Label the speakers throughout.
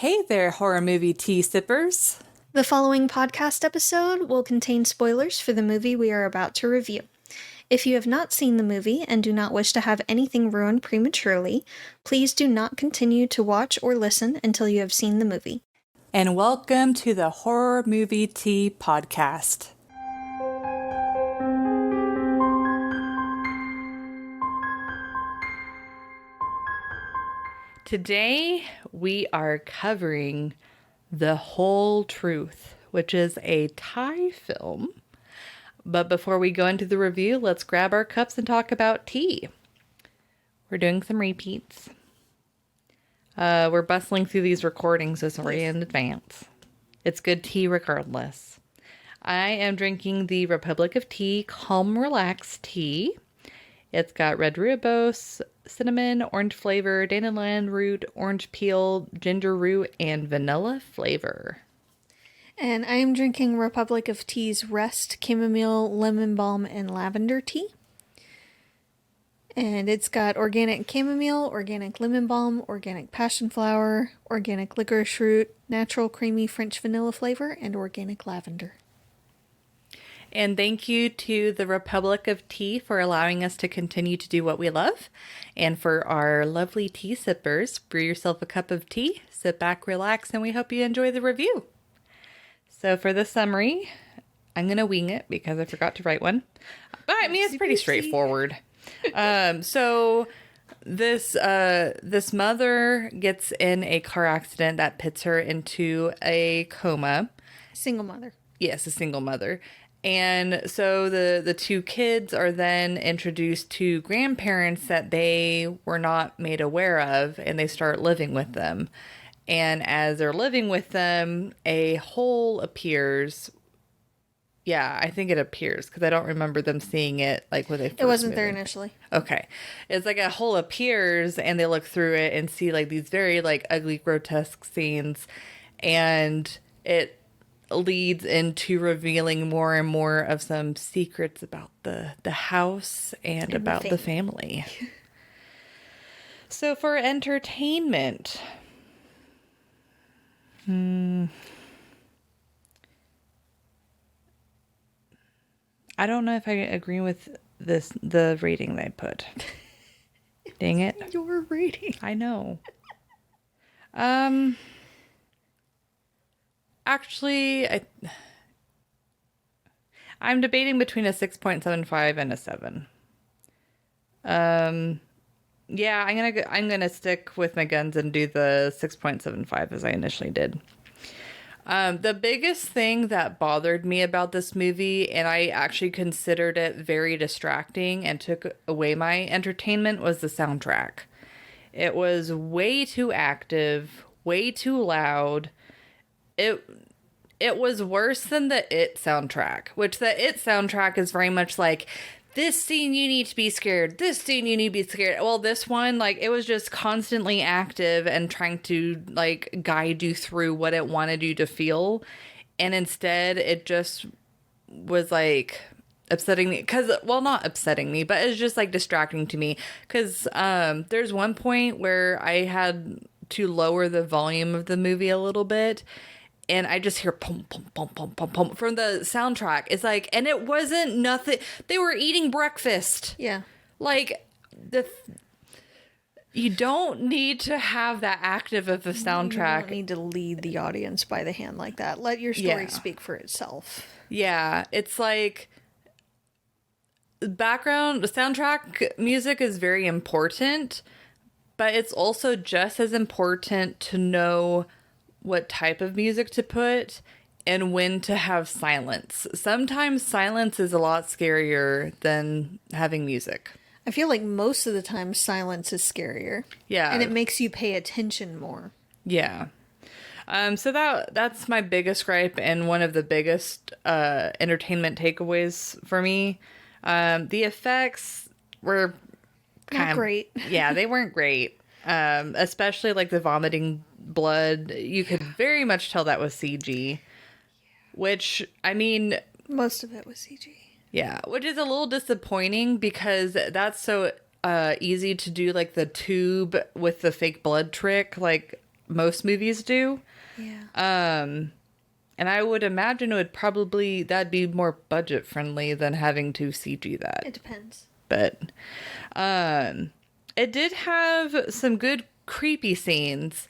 Speaker 1: Hey there, horror movie tea sippers.
Speaker 2: The following podcast episode will contain spoilers for the movie we are about to review. If you have not seen the movie and do not wish to have anything ruined prematurely, please do not continue to watch or listen until you have seen the movie.
Speaker 1: And welcome to the Horror Movie Tea Podcast. Today, we are covering The Whole Truth, which is a Thai film. But before we go into the review, let's grab our cups and talk about tea. We're doing some repeats. We're bustling through these recordings, so sorry in advance. It's good tea regardless. I am drinking the Republic of Tea Calm Relax Tea. It's got red rooibos, cinnamon, orange flavor, dandelion root, orange peel, ginger root, and vanilla flavor.
Speaker 2: And I am drinking Republic of Tea's Rest Chamomile, Lemon Balm, and Lavender Tea. And it's got organic chamomile, organic lemon balm, organic passion flower, organic licorice root, natural creamy French vanilla flavor, and organic lavender.
Speaker 1: And thank you to the Republic of Tea for allowing us to continue to do what we love. And for our lovely tea sippers, brew yourself a cup of tea, sit back, relax, and we hope you enjoy the review. So for the summary, I'm going to wing it because I forgot to write one. But I mean, it's pretty straightforward. So this mother gets in a car accident that pits her into a coma.
Speaker 2: Single mother.
Speaker 1: Yes, a single mother. And so the two kids are then introduced to grandparents that they were not made aware of, and they start living with them. And as they're living with them, a hole appears. Yeah, I think it appears because I don't remember them seeing it like when they first
Speaker 2: It wasn't
Speaker 1: moved
Speaker 2: there
Speaker 1: in.
Speaker 2: initially.
Speaker 1: Okay. It's like a hole appears and they look through it and see like these very like ugly, grotesque scenes. And it leads into revealing more and more of some secrets about the house and about the family. So for entertainment, I don't know if I agree with the rating they put. Dang it.
Speaker 2: Your rating.
Speaker 1: I know. Actually, I'm debating between a 6.75 and a 7. Yeah, I'm gonna stick with my guns and do the 6.75 as I initially did. The biggest thing that bothered me about this movie, and I actually considered it very distracting and took away my entertainment, was the soundtrack. It was way too active, way too loud. It was worse than the It soundtrack, which the It soundtrack is very much like, this scene you need to be scared, this scene you need to be scared. Well, this one, like, it was just constantly active and trying to, like, guide you through what it wanted you to feel. And instead, it just was, like, upsetting me. Well, not upsetting me, but it's just, like, distracting to me. Because there's one point where I had to lower the volume of the movie a little bit. And I just hear pum, pum, pum, pum, pum, pum from the soundtrack. It's like, and it wasn't nothing. They were eating breakfast.
Speaker 2: Yeah.
Speaker 1: Like, you don't need to have that active of a soundtrack.
Speaker 2: You don't need to lead the audience by the hand like that. Let your story speak for itself.
Speaker 1: Yeah. It's like, soundtrack music is very important, but it's also just as important to know what type of music to put and when to have silence. Sometimes silence is a lot scarier than having music.
Speaker 2: I feel like most of the time silence is scarier.
Speaker 1: Yeah.
Speaker 2: And it makes you pay attention more.
Speaker 1: Yeah. So that's my biggest gripe and one of the biggest entertainment takeaways for me. The effects were
Speaker 2: Not great.
Speaker 1: Yeah, they weren't great. Especially like the vomiting blood. You could very much tell that was CG. Which, I mean,
Speaker 2: most of it was CG.
Speaker 1: Yeah, which is a little disappointing because that's so easy to do, like the tube with the fake blood trick. Like, most movies do.
Speaker 2: Yeah.
Speaker 1: And I would imagine that'd be more budget friendly than having to CG that.
Speaker 2: It depends.
Speaker 1: But it did have some good creepy scenes.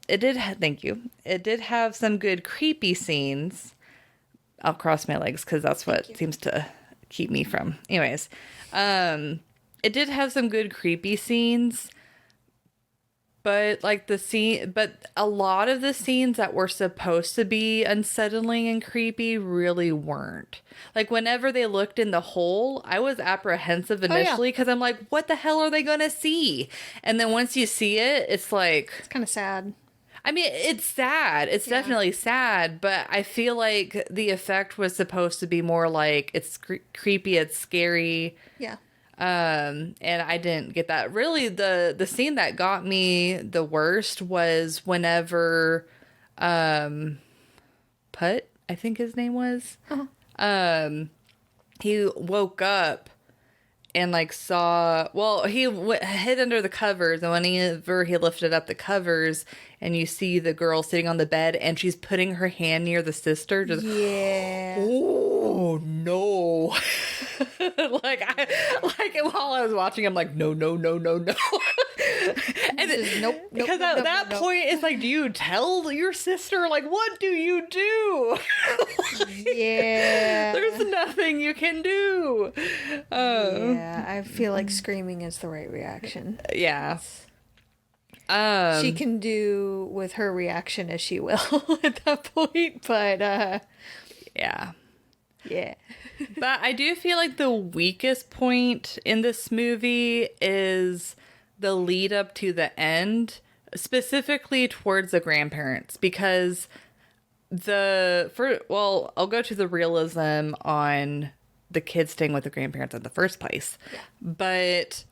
Speaker 1: Thank you. It did have some good creepy scenes. I'll cross my legs because that's what seems to keep me from. Anyways, it did have some good creepy scenes. But a lot of the scenes that were supposed to be unsettling and creepy really weren't. Like whenever they looked in the hole, I was apprehensive initially because I'm like, what the hell are they going to see? And then once you see it, it's like...
Speaker 2: It's kind of sad.
Speaker 1: I mean, it's sad. It's definitely sad, but I feel like the effect was supposed to be more like it's creepy, it's scary.
Speaker 2: Yeah.
Speaker 1: And I didn't get that. Really, the scene that got me the worst was whenever Putt, I think his name was. Uh-huh. He woke up and like saw, well, he hid under the covers, and whenever he lifted up the covers and you see the girl sitting on the bed and she's putting her hand near the sister, just oh no. like while I was watching, I'm like, no. And
Speaker 2: nope.
Speaker 1: Because at that point, it's like, do you tell your sister? Like, what do you do?
Speaker 2: Yeah.
Speaker 1: There's nothing you can do.
Speaker 2: Yeah, I feel like screaming is the right reaction.
Speaker 1: Yeah.
Speaker 2: She can do with her reaction as she will at that point, but
Speaker 1: yeah.
Speaker 2: Yeah.
Speaker 1: But I do feel like the weakest point in this movie is the lead up to the end, specifically towards the grandparents, because I'll go to the realism on the kids staying with the grandparents in the first place. Yeah. But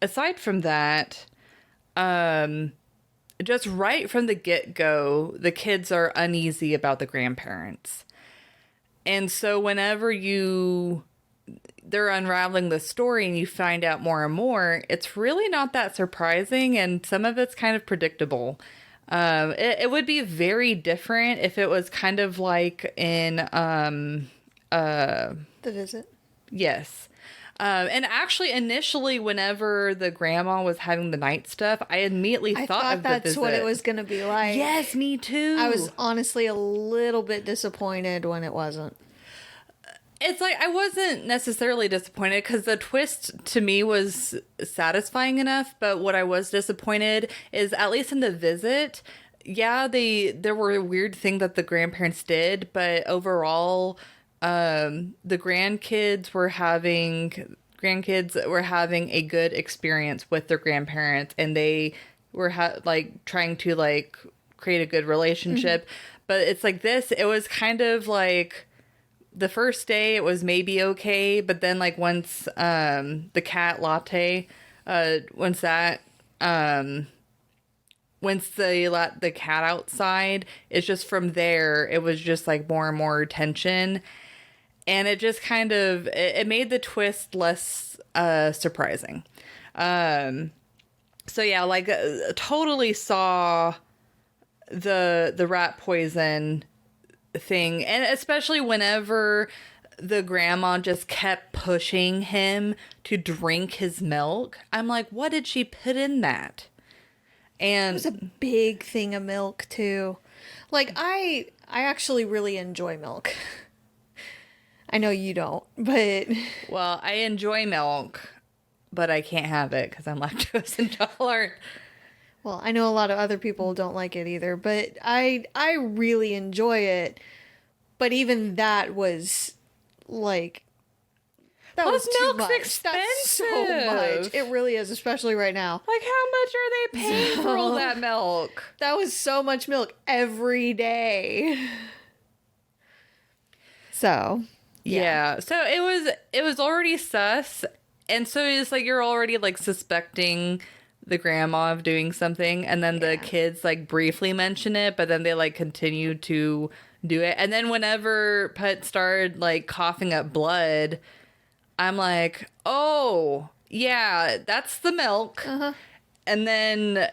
Speaker 1: aside from that, just right from the get-go, the kids are uneasy about the grandparents. And so whenever they're unraveling the story and you find out more and more, it's really not that surprising, and some of it's kind of predictable. It would be very different if it was kind of like in
Speaker 2: The Visit.
Speaker 1: Yes. And actually, initially, whenever the grandma was having the night stuff, I immediately thought of The Visit.
Speaker 2: That's what it was going to be like.
Speaker 1: Yes, me too.
Speaker 2: I was honestly a little bit disappointed when it wasn't.
Speaker 1: It's like, I wasn't necessarily disappointed because the twist to me was satisfying enough, but what I was disappointed is, at least in The Visit, yeah, there were weird things that the grandparents did, but overall, the grandkids were having a good experience with their grandparents, and they were trying to create a good relationship. Mm-hmm. But it's like this, it was kind of like the first day it was maybe okay, but then once the cat latte, once they let the cat outside, it's just from there it was just more and more tension. And it just kind of, it made the twist less surprising. So yeah, totally saw the rat poison thing. And especially whenever the grandma just kept pushing him to drink his milk. I'm like, what did she put in that? And
Speaker 2: it was a big thing of milk too. I actually really enjoy milk. I know you don't, but...
Speaker 1: Well, I enjoy milk, but I can't have it because I'm lactose intolerant.
Speaker 2: Well, I know a lot of other people don't like it either, but I really enjoy it. But even that was, that was too much.
Speaker 1: Expensive.
Speaker 2: That's so much. It really is, especially right now.
Speaker 1: How much are they paying for all that milk?
Speaker 2: That was so much milk every day. So...
Speaker 1: Yeah. So it was already sus. And so it's you're already suspecting the grandma of doing something. And then the kids briefly mention it, but then they continue to do it. And then whenever Putt started coughing up blood, I'm like, oh, yeah, that's the milk.
Speaker 2: Uh-huh.
Speaker 1: And then,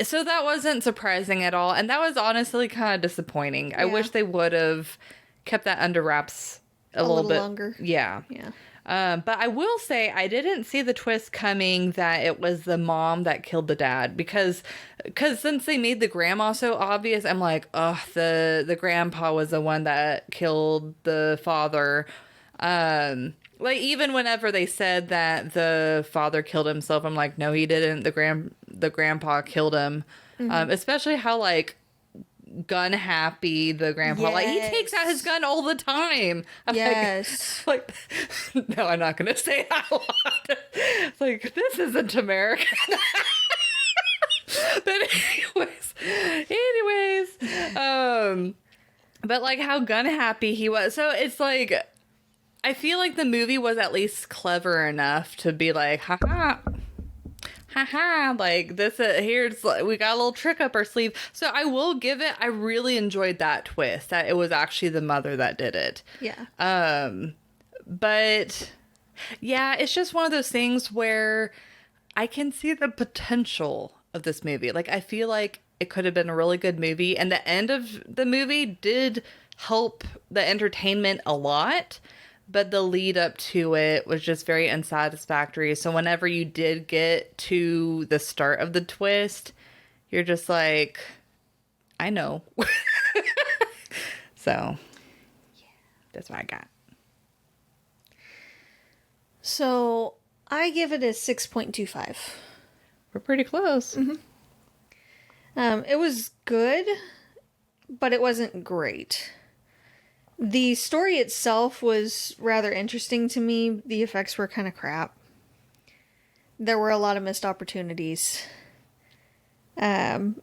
Speaker 1: so that wasn't surprising at all. And that was honestly kind of disappointing. I wish they would have kept that under wraps a little bit
Speaker 2: longer.
Speaker 1: Yeah.
Speaker 2: Yeah.
Speaker 1: But I will say I didn't see the twist coming that it was the mom that killed the dad because since they made the grandma so obvious, I'm like, oh, the grandpa was the one that killed the father. Like even whenever they said that the father killed himself, I'm like, no, he didn't. The grandpa killed him. Especially how like gun happy the grandpa, like he takes out his gun all the time. I'm like no, I'm not gonna say that a lot. It's like, this isn't America. But anyways, but like how gun happy he was. So it's like, I feel like the movie was at least clever enough to be like, haha, like this, here's, we got a little trick up our sleeve. So I will give it, I really enjoyed that twist, that it was actually the mother that did it.
Speaker 2: Yeah.
Speaker 1: But yeah, it's just one of those things where I can see the potential of this movie. Like, I feel like it could have been a really good movie, and the end of the movie did help the entertainment a lot. But the lead up to it was just very unsatisfactory. So whenever you did get to the start of the twist, you're just like, I know. So, that's what I got.
Speaker 2: So, I give it a 6.25.
Speaker 1: We're pretty close.
Speaker 2: It was good, but it wasn't great. The story itself was rather interesting to me. The effects were kind of crap. There were a lot of missed opportunities.
Speaker 1: I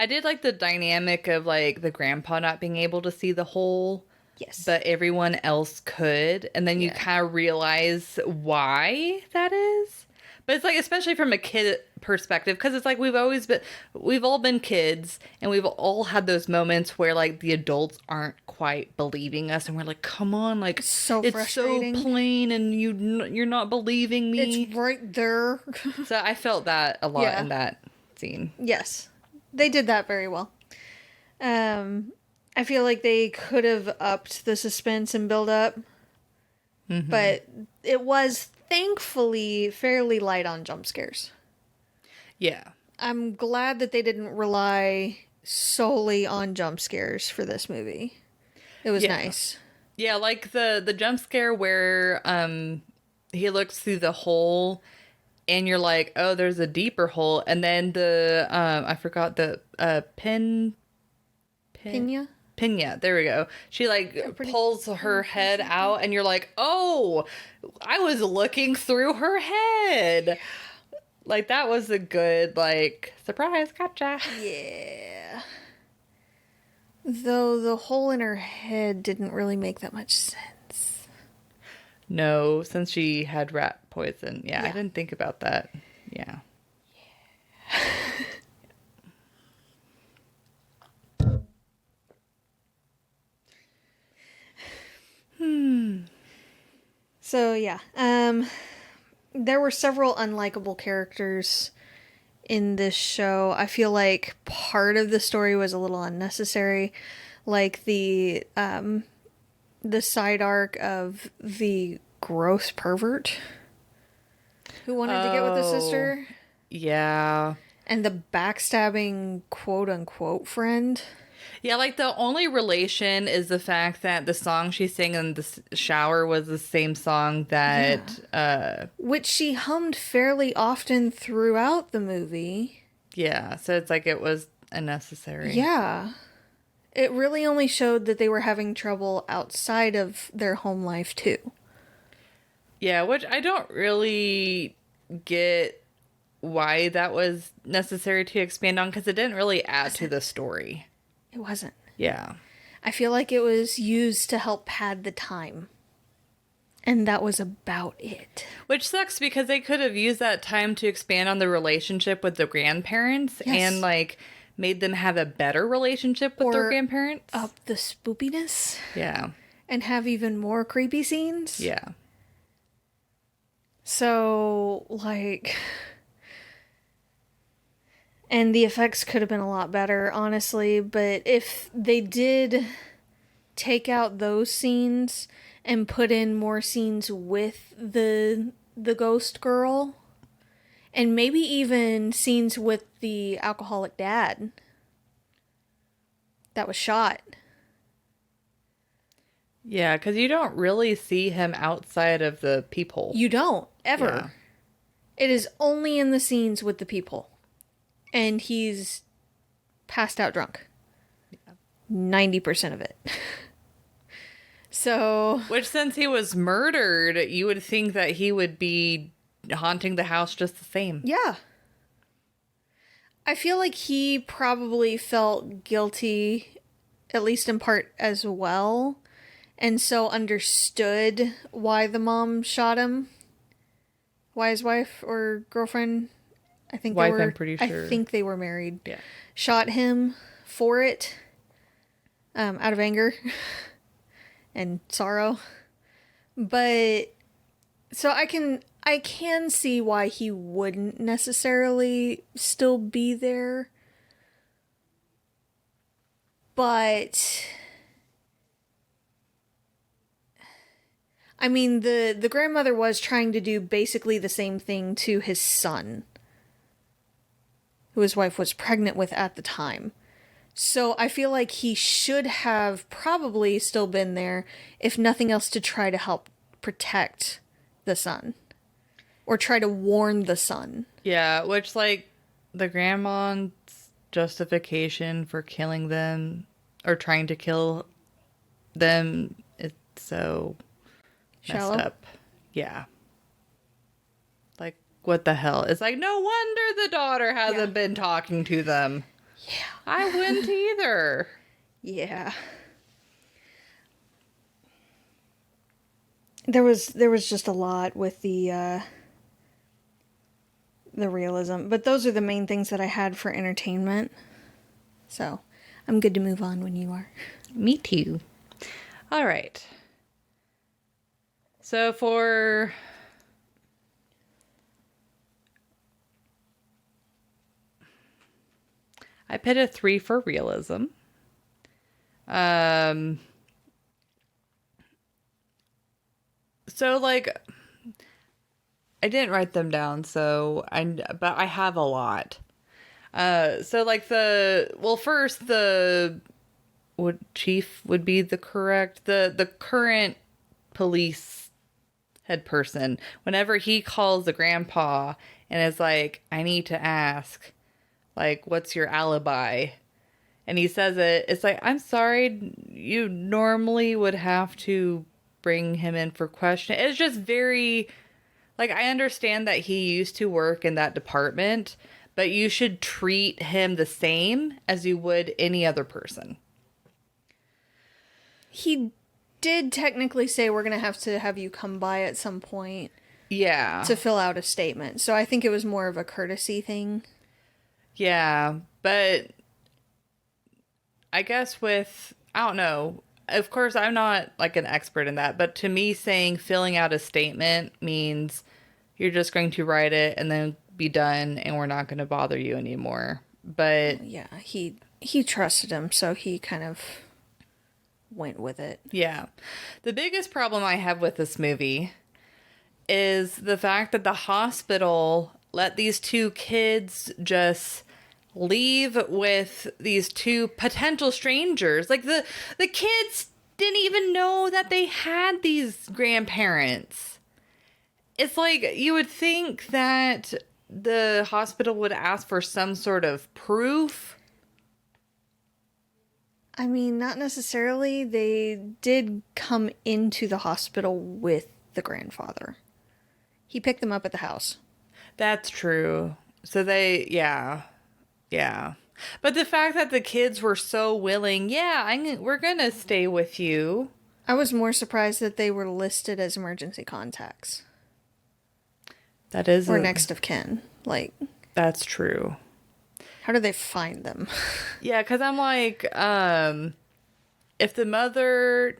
Speaker 1: did like the dynamic of like the grandpa not being able to see the hole.
Speaker 2: Yes.
Speaker 1: But everyone else could. And then you kind of realize why that is. But it's like, especially from a kid perspective, because it's like we've all been kids, and we've all had those moments where like the adults aren't quite believing us, and we're like, come on, like,
Speaker 2: it's so
Speaker 1: plain, and you're not believing me.
Speaker 2: It's right there.
Speaker 1: So I felt that a lot in that scene.
Speaker 2: Yes, they did that very well. I feel like they could have upped the suspense and build up, but it was thankfully fairly light on jump scares. Yeah. I'm glad that they didn't rely solely on jump scares for this movie. It was nice.
Speaker 1: Yeah, like the jump scare where he looks through the hole and you're like, oh, there's a deeper hole. And then the, I forgot the Pina, there we go. She like pulls her head out and you're like, oh, I was looking through her head. Like, that was a good, like, surprise, gotcha.
Speaker 2: Yeah. Though the hole in her head didn't really make that much sense.
Speaker 1: No, since she had rat poison. Yeah, I didn't think about that. Yeah.
Speaker 2: So, yeah. There were several unlikable characters in this show. I feel like part of the story was a little unnecessary. Like the side arc of the gross pervert who wanted to get with the sister.
Speaker 1: Yeah.
Speaker 2: And the backstabbing quote-unquote friend.
Speaker 1: Yeah, like the only relation is the fact that the song she sang in the shower was the same song that...
Speaker 2: which she hummed fairly often throughout the movie.
Speaker 1: Yeah, so it's like it was unnecessary.
Speaker 2: Yeah. It really only showed that they were having trouble outside of their home life, too.
Speaker 1: Yeah, which I don't really get why that was necessary to expand on, because it didn't really add to the story.
Speaker 2: It wasn't.
Speaker 1: Yeah.
Speaker 2: I feel like it was used to help pad the time. And that was about it.
Speaker 1: Which sucks, because they could have used that time to expand on the relationship with the grandparents and, like, made them have a better relationship with their grandparents.
Speaker 2: Up the spoopiness.
Speaker 1: Yeah.
Speaker 2: And have even more creepy scenes.
Speaker 1: Yeah.
Speaker 2: So, like... And the effects could have been a lot better, honestly. But if they did take out those scenes and put in more scenes with the ghost girl, and maybe even scenes with the alcoholic dad that was shot.
Speaker 1: Yeah, because you don't really see him outside of the peephole.
Speaker 2: You don't, ever.
Speaker 1: Yeah.
Speaker 2: It is only in the scenes with the people. And he's passed out drunk. Yeah. 90% of it. So...
Speaker 1: Which, since he was murdered, you would think that he would be haunting the house just the same.
Speaker 2: Yeah. I feel like he probably felt guilty, at least in part as well, and so understood why the mom shot him. Why his wife or girlfriend, I think
Speaker 1: wife,
Speaker 2: they were,
Speaker 1: I'm pretty sure.
Speaker 2: I think they were married.
Speaker 1: Yeah.
Speaker 2: Shot him for it, out of anger and sorrow. But so I can see why he wouldn't necessarily still be there. But I mean, the grandmother was trying to do basically the same thing to his son, who his wife was pregnant with at the time. So I feel like he should have probably still been there, if nothing else, to try to help protect the son. Or try to warn the son.
Speaker 1: Yeah, which, like, the grandma's justification for killing them, or trying to kill them, it's so
Speaker 2: Shallow.
Speaker 1: messed up. Yeah. Like, what the hell? It's like, no wonder the daughter hasn't been talking to them.
Speaker 2: Yeah.
Speaker 1: I wouldn't either.
Speaker 2: Yeah. There was just a lot with the realism, but those are the main things that I had for entertainment. So, I'm good to move on when you are.
Speaker 1: Me too. All right. So I put a 3 for realism. So, like, I didn't write them down, but I have a lot. So, like, first, chief would be the current police head person. Whenever he calls the grandpa and is like, I need to ask, like, what's your alibi? And he says it's like, I'm sorry, you normally would have to bring him in for question. It's just very, like, I understand that he used to work in that department, but you should treat him the same as you would any other person.
Speaker 2: He did technically say we're going to have you come by at some point.
Speaker 1: Yeah.
Speaker 2: To fill out a statement. So I think it was more of a courtesy thing.
Speaker 1: Yeah, but I guess I don't know. Of course, I'm not like an expert in that, but to me, saying filling out a statement means you're just going to write it and then be done, and we're not going to bother you anymore. But
Speaker 2: yeah, he trusted him, so he kind of went with it.
Speaker 1: Yeah. The biggest problem I have with this movie is the fact that the hospital let these two kids just leave with these two potential strangers. Like, the kids didn't even know that they had these grandparents. It's like, you would think that the hospital would ask for some sort of proof.
Speaker 2: I mean, not necessarily. They did come into the hospital with the grandfather. He picked them up at the house.
Speaker 1: That's true. So yeah. But the fact that the kids were so willing, we're going to stay with you.
Speaker 2: I was more surprised that they were listed as emergency contacts.
Speaker 1: That is...
Speaker 2: Or next of kin. Like...
Speaker 1: That's true.
Speaker 2: How do they find them?
Speaker 1: Yeah, because I'm like, if the mother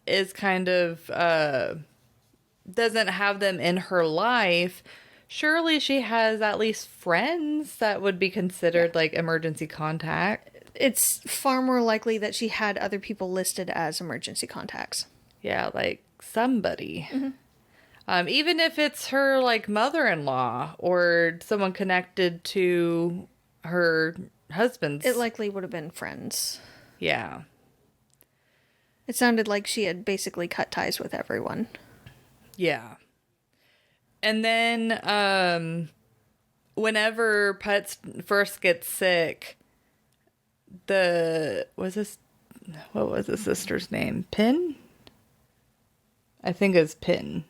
Speaker 1: is kind of... doesn't have them in her life, surely she has at least friends that would be considered like emergency contact.
Speaker 2: It's far more likely that she had other people listed as emergency contacts.
Speaker 1: Yeah, like somebody. Even if it's her like mother-in-law or someone connected to her husband's.
Speaker 2: It likely would have been friends.
Speaker 1: Yeah.
Speaker 2: It sounded like she had basically cut ties with everyone.
Speaker 1: Yeah. And then whenever Putz first gets sick, what was the sister's name? Pin? I think it's Pin.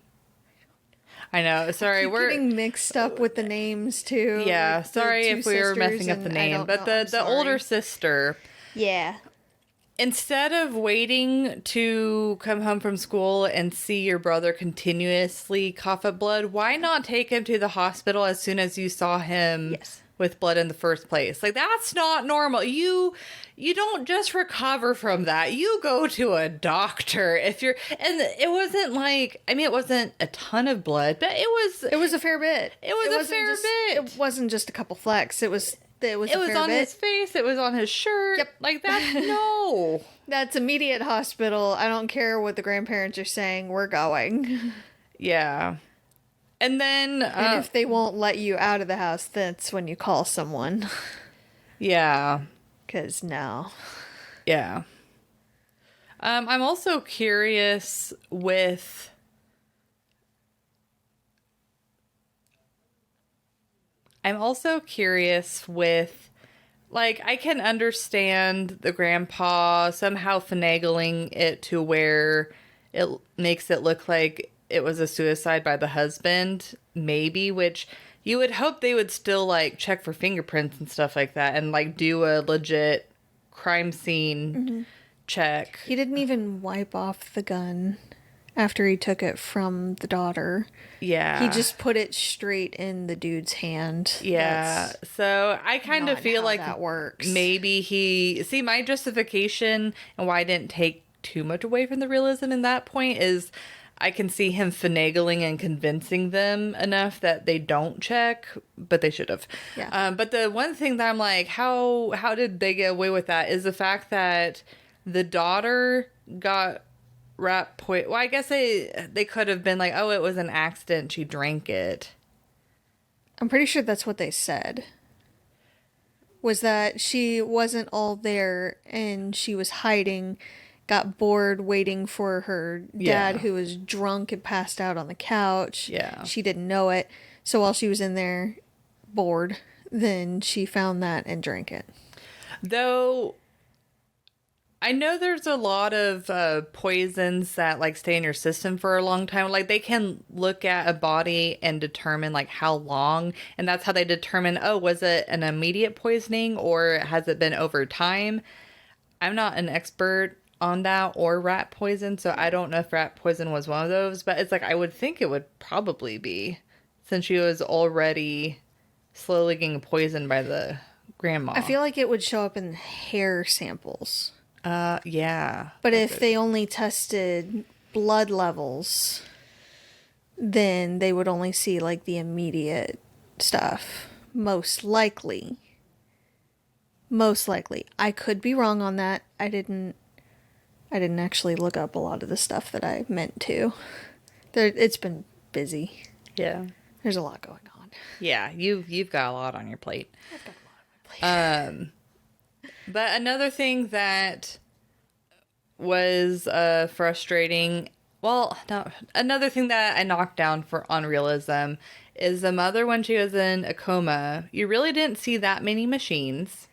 Speaker 1: I know. Sorry,
Speaker 2: We're getting mixed up with the names too.
Speaker 1: Yeah,
Speaker 2: like
Speaker 1: sorry if we were messing up the name, but the older sister.
Speaker 2: Yeah.
Speaker 1: Instead of waiting to come home from school and see your brother continuously cough up blood, why not take him to the hospital as soon as you saw him with blood in the first place? Like, that's not normal. You don't just recover from that. You go to a doctor if you're... And it wasn't like... I mean, it wasn't a ton of blood, but it was...
Speaker 2: It was a fair bit.
Speaker 1: It was a fair bit.
Speaker 2: It wasn't just a couple flecks. It was on
Speaker 1: his face. It was on his shirt. Yep. Like that. No.
Speaker 2: That's immediate hospital. I don't care what the grandparents are saying. We're going.
Speaker 1: Yeah. And then...
Speaker 2: and if they won't let you out of the house, that's when you call someone.
Speaker 1: Yeah.
Speaker 2: 'Cause no.
Speaker 1: Yeah. I'm also curious with... like, I can understand the grandpa somehow finagling it to where it makes it look like it was a suicide by the husband, maybe, which you would hope they would still, like, check for fingerprints and stuff like that and, like, do a legit crime scene check.
Speaker 2: He didn't even wipe off the gun after he took it from the daughter.
Speaker 1: Yeah.
Speaker 2: He just put it straight in the dude's hand.
Speaker 1: Yeah. So I kind of feel like
Speaker 2: that works.
Speaker 1: Maybe see, my justification and why I didn't take too much away from the realism in that point is I can see him finagling and convincing them enough that they don't check, but they should have.
Speaker 2: Yeah.
Speaker 1: But the one thing that I'm like, how did they get away with that is the fact that the daughter got well, I guess they could have been like, oh, it was an accident. She drank it.
Speaker 2: I'm pretty sure that's what they said. Was that she wasn't all there and she was hiding, got bored waiting for her dad who was drunk and passed out on the couch.
Speaker 1: Yeah.
Speaker 2: She didn't know it. So while she was in there bored, then she found that and drank it.
Speaker 1: Though... I know there's a lot of poisons that like stay in your system for a long time. Like they can look at a body and determine like how long, and that's how they determine, oh, was it an immediate poisoning or has it been over time? I'm not an expert on that or rat poison, so I don't know if rat poison was one of those, but it's like I would think it would probably be since she was already slowly getting poisoned by the grandma.
Speaker 2: I feel like it would show up in hair samples.
Speaker 1: Yeah.
Speaker 2: But if they only tested blood levels, then they would only see like the immediate stuff. Most likely. I could be wrong on that. I didn't actually look up a lot of the stuff that I meant to. It's been busy.
Speaker 1: Yeah.
Speaker 2: There's a lot going on.
Speaker 1: Yeah, you've got a lot on your plate.
Speaker 2: I've got a lot on my plate.
Speaker 1: But another thing that was frustrating, well, no, another thing that I knocked down on realism is the mother when she was in a coma. You really didn't see that many machines.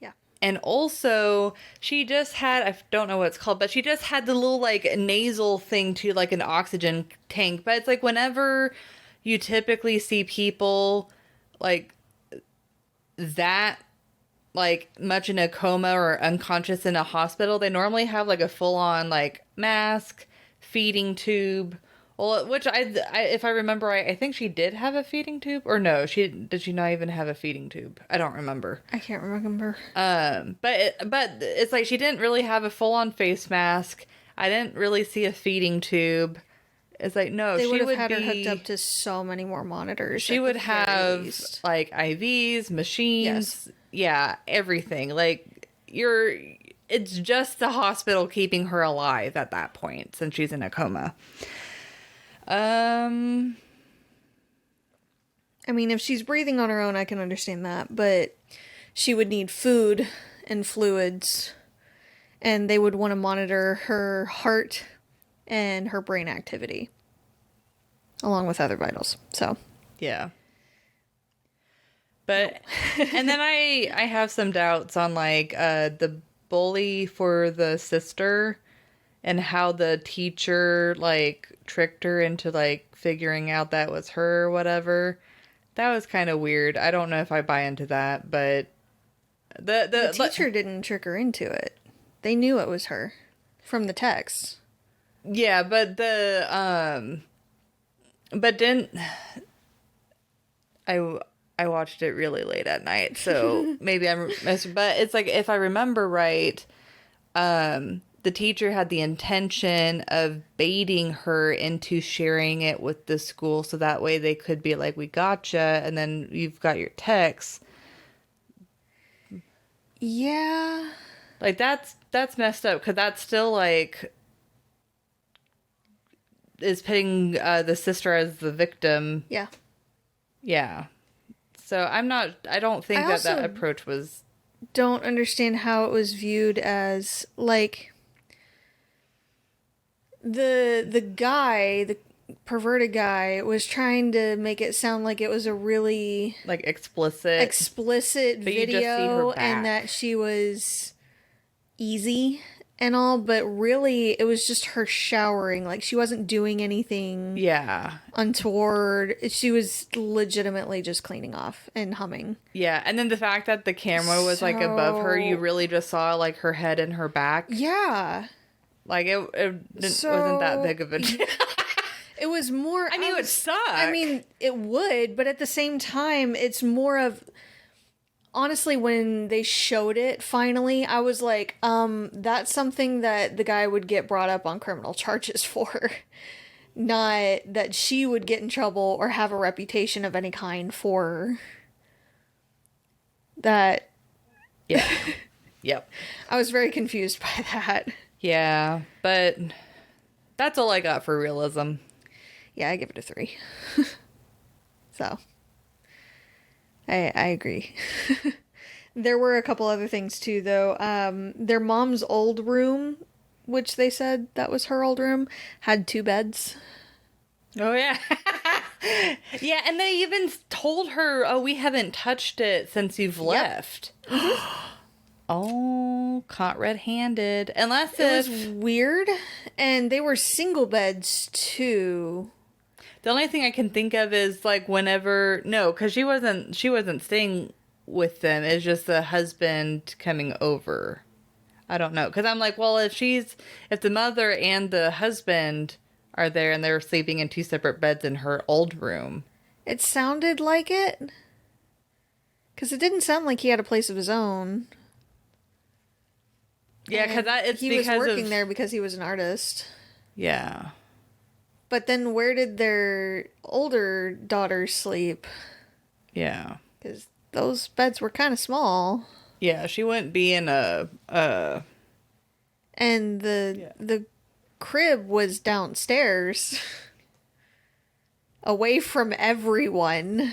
Speaker 2: Yeah.
Speaker 1: And also, she just had, I don't know what it's called, but she just had the little, like, nasal thing to, like, an oxygen tank. But it's like whenever you typically see people, like, that like much in a coma or unconscious in a hospital, they normally have like a full-on like mask, feeding tube. Well, which I if I remember right, I think she did have a feeding tube, or no, did she not even have a feeding tube? I don't remember.
Speaker 2: I can't remember.
Speaker 1: But it's like she didn't really have a full-on face mask. I didn't really see a feeding tube. It's like, no,
Speaker 2: They
Speaker 1: she
Speaker 2: would have
Speaker 1: would
Speaker 2: had her
Speaker 1: be,
Speaker 2: hooked up to so many more monitors.
Speaker 1: she
Speaker 2: at
Speaker 1: would
Speaker 2: the very
Speaker 1: have
Speaker 2: least.
Speaker 1: like IVs, machines, yeah, everything. Like it's just the hospital keeping her alive at that point since she's in a coma.
Speaker 2: I mean, if she's breathing on her own, I can understand that, but she would need food and fluids, and they would want to monitor her heart and her brain activity, along with other vitals. So,
Speaker 1: yeah. But, and then I have some doubts on like the bully for the sister and how the teacher like tricked her into like figuring out that was her or whatever. That was kind of weird. I don't know if I buy into that, but
Speaker 2: the teacher didn't trick her into it. They knew it was her from the text.
Speaker 1: Yeah, but but didn't I watched it really late at night, so maybe I'm but it's like if I remember right, the teacher had the intention of baiting her into sharing it with the school so that way they could be like, we gotcha, and then you've got your text.
Speaker 2: Yeah.
Speaker 1: Like that's messed up because that's still like is pitting the sister as the victim.
Speaker 2: Yeah.
Speaker 1: Yeah. So I don't think
Speaker 2: I
Speaker 1: that approach was.
Speaker 2: Don't understand how it was viewed as like the guy, the perverted guy, was trying to make it sound like it was a really
Speaker 1: Like explicit
Speaker 2: but video, you just see her back. And that she was easy and all, but really it was just her showering. Like she wasn't doing anything untoward. She was legitimately just cleaning off and humming. Yeah,
Speaker 1: and then the fact that the camera was like above her, you really just saw like her head and her back.
Speaker 2: Yeah.
Speaker 1: Like it wasn't that big of a
Speaker 2: it was more
Speaker 1: I mean, it would suck.
Speaker 2: I mean, it would, but at the same time, it's more of honestly, when they showed it finally, I was like, that's something that the guy would get brought up on criminal charges for. Not that she would get in trouble or have a reputation of any kind for that.
Speaker 1: Yeah. Yep.
Speaker 2: I was very confused by that.
Speaker 1: Yeah, but that's all I got for realism.
Speaker 2: Yeah, I give it a 3. So, I agree. There were a couple other things too, though. Their mom's old room, which they said that was her old room, had 2 beds.
Speaker 1: Oh, yeah. Yeah, and they even told her, oh, we haven't touched it since you've left. Oh, caught red-handed. Unless
Speaker 2: it was weird, and they were single beds too.
Speaker 1: The only thing I can think of is like whenever because she wasn't staying with them. It's just the husband coming over. I don't know, because I'm like, well, if the mother and the husband are there and they're sleeping in 2 separate beds in her old room.
Speaker 2: It sounded like it, because it didn't sound like he had a place of his own.
Speaker 1: Yeah, because
Speaker 2: he was working there because he was an artist.
Speaker 1: Yeah.
Speaker 2: But then where did their older daughter sleep?
Speaker 1: Yeah.
Speaker 2: Because those beds were kind of small.
Speaker 1: Yeah, she wouldn't be in a...
Speaker 2: And the crib was downstairs. Away from everyone.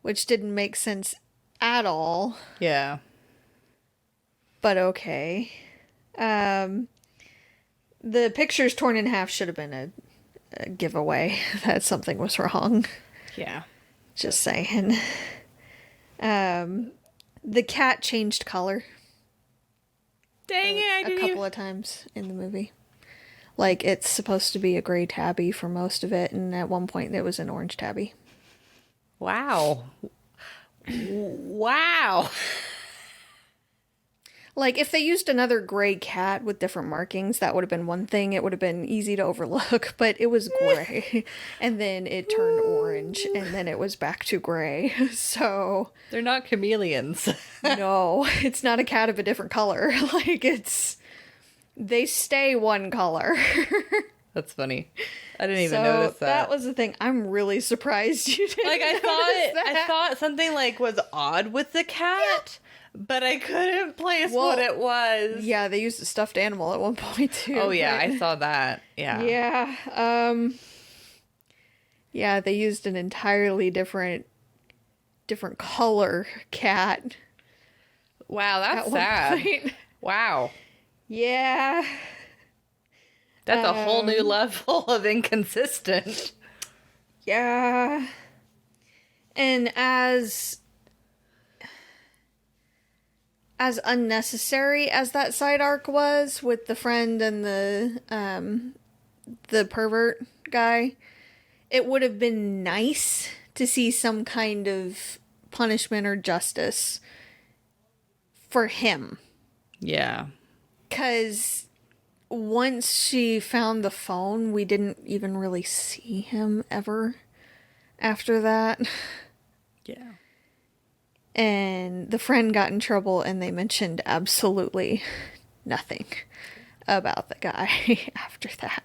Speaker 2: Which didn't make sense at all.
Speaker 1: Yeah.
Speaker 2: But okay. The pictures torn in half should have been a giveaway that something was wrong.
Speaker 1: Yeah.
Speaker 2: Just saying. The cat changed color.
Speaker 1: Dang it,
Speaker 2: a couple of times in the movie. Like, it's supposed to be a gray tabby for most of it, and at one point it was an orange tabby.
Speaker 1: Wow. Wow.
Speaker 2: Like, if they used another gray cat with different markings, that would have been one thing. It would have been easy to overlook, but it was gray. And then it turned orange, and then it was back to gray. So...
Speaker 1: They're not chameleons.
Speaker 2: No, it's not a cat of a different color. Like, they stay one color.
Speaker 1: That's funny. I didn't even notice that.
Speaker 2: That was the thing. I'm really surprised you didn't
Speaker 1: Like,
Speaker 2: notice that.
Speaker 1: I thought something, like, was odd with the cat, but I couldn't place what it was.
Speaker 2: Yeah, they used a stuffed animal at one point, too.
Speaker 1: Oh, yeah, I saw that. Yeah.
Speaker 2: Yeah, yeah, they used an entirely different color cat.
Speaker 1: Wow, that's sad. Wow.
Speaker 2: Yeah.
Speaker 1: That's a whole new level of inconsistent.
Speaker 2: Yeah. And as unnecessary as that side arc was with the friend and the pervert guy, it would have been nice to see some kind of punishment or justice for him.
Speaker 1: Yeah.
Speaker 2: 'Cause once she found the phone, we didn't even really see him ever after that.
Speaker 1: Yeah.
Speaker 2: And the friend got in trouble and they mentioned absolutely nothing about the guy after that.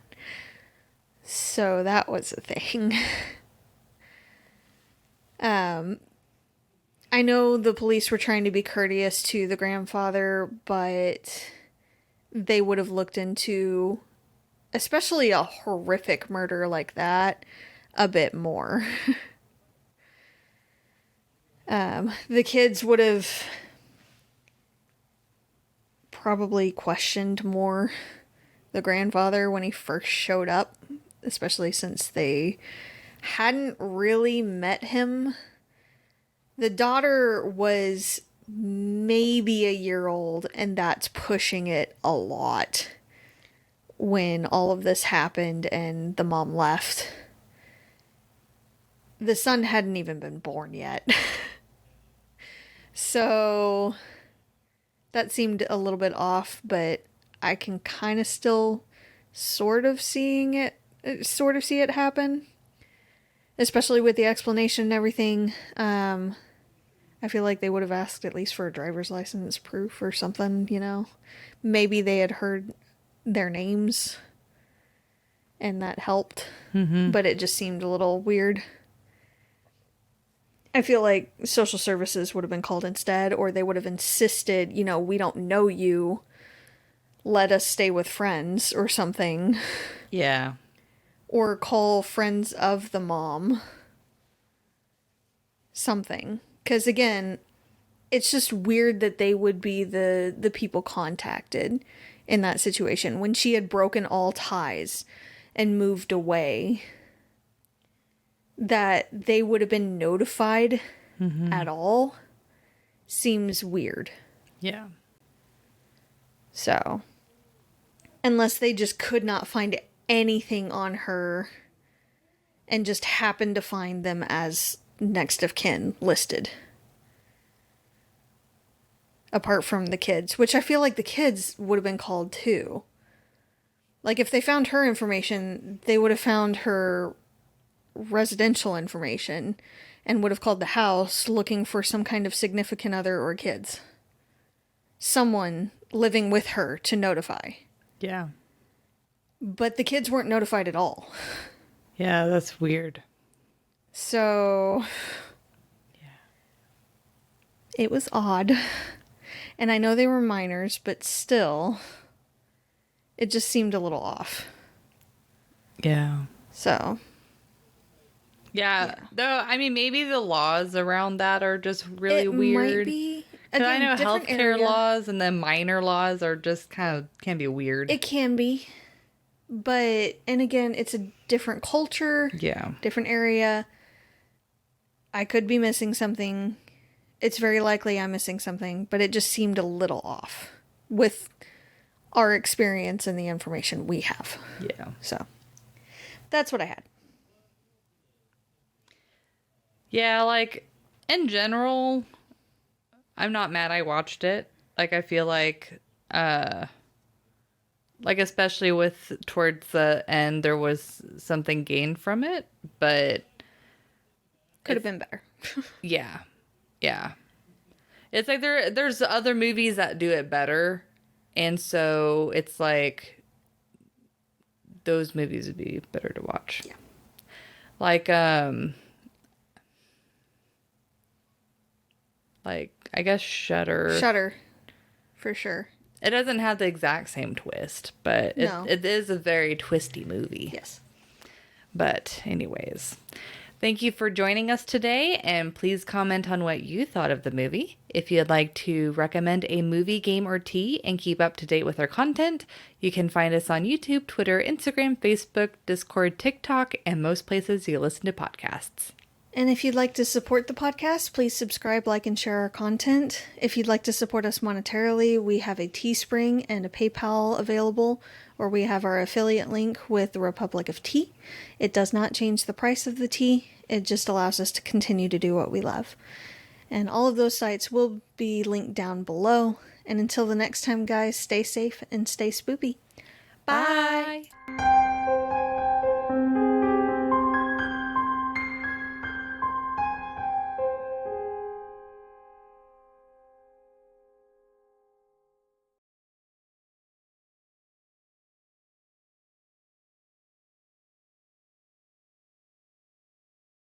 Speaker 2: So that was a thing. I know the police were trying to be courteous to the grandfather, but they would have looked into, especially a horrific murder like that, a bit more. The kids would have probably questioned more the grandfather when he first showed up, especially since they hadn't really met him. The daughter was maybe a year old, and that's pushing it a lot when all of this happened and the mom left. The son hadn't even been born yet. So that seemed a little bit off, but I can kind of still sort of see it happen, especially with the explanation and everything. I feel like they would have asked at least for a driver's license proof or something, you know. Maybe they had heard their names and that helped, but it just seemed a little weird. I feel like social services would have been called instead, or they would have insisted, you know, we don't know you, let us stay with friends or something.
Speaker 1: Yeah.
Speaker 2: Or call friends of the mom. Something. Because again, it's just weird that they would be the people contacted in that situation when she had broken all ties and moved away. That they would have been notified at all seems weird.
Speaker 1: Yeah.
Speaker 2: So, unless they just could not find anything on her and just happened to find them as next of kin listed. Apart from the kids, which I feel like the kids would have been called too. Like if they found her information, they would have found her residential information and would have called the house looking for some kind of significant other or kids. Someone living with her to notify.
Speaker 1: Yeah.
Speaker 2: But the kids weren't notified at all.
Speaker 1: Yeah, that's weird.
Speaker 2: So,
Speaker 1: yeah,
Speaker 2: it was odd. And I know they were minors, but still, it just seemed a little off.
Speaker 1: Yeah.
Speaker 2: So.
Speaker 1: Yeah. Though, I mean, maybe the laws around that are just really weird.
Speaker 2: Might be.
Speaker 1: Because I know
Speaker 2: different
Speaker 1: healthcare
Speaker 2: area.
Speaker 1: laws and then minor laws are just kind of, can be weird.
Speaker 2: It can be. But, and again, it's a different culture.
Speaker 1: Yeah.
Speaker 2: Different area. I could be missing something. It's very likely I'm missing something, but it just seemed a little off with our experience and the information we have.
Speaker 1: Yeah.
Speaker 2: So, that's what I had.
Speaker 1: Yeah, like, in general, I'm not mad I watched it. Like, I feel like, especially with towards the end, there was something gained from it, but
Speaker 2: Could have been better.
Speaker 1: yeah. Yeah. It's like there's other movies that do it better, and so it's like those movies would be better to watch.
Speaker 2: Yeah.
Speaker 1: Like I guess Shudder.
Speaker 2: Shudder, for sure.
Speaker 1: It doesn't have the exact same twist, but
Speaker 2: No.
Speaker 1: it is a very twisty movie.
Speaker 2: Yes.
Speaker 1: But anyways, thank you for joining us today, and please comment on what you thought of the movie. If you'd like to recommend a movie, game, or tea and keep up to date with our content, you can find us on YouTube, Twitter, Instagram, Facebook, Discord, TikTok, and most places you listen to podcasts.
Speaker 2: And if you'd like to support the podcast, please subscribe, like, and share our content. If you'd like to support us monetarily, we have a Teespring and a PayPal available, or we have our affiliate link with the Republic of Tea. It does not change the price of the tea. It just allows us to continue to do what we love. And all of those sites will be linked down below. And until the next time, guys, stay safe and stay spoopy.
Speaker 1: Bye!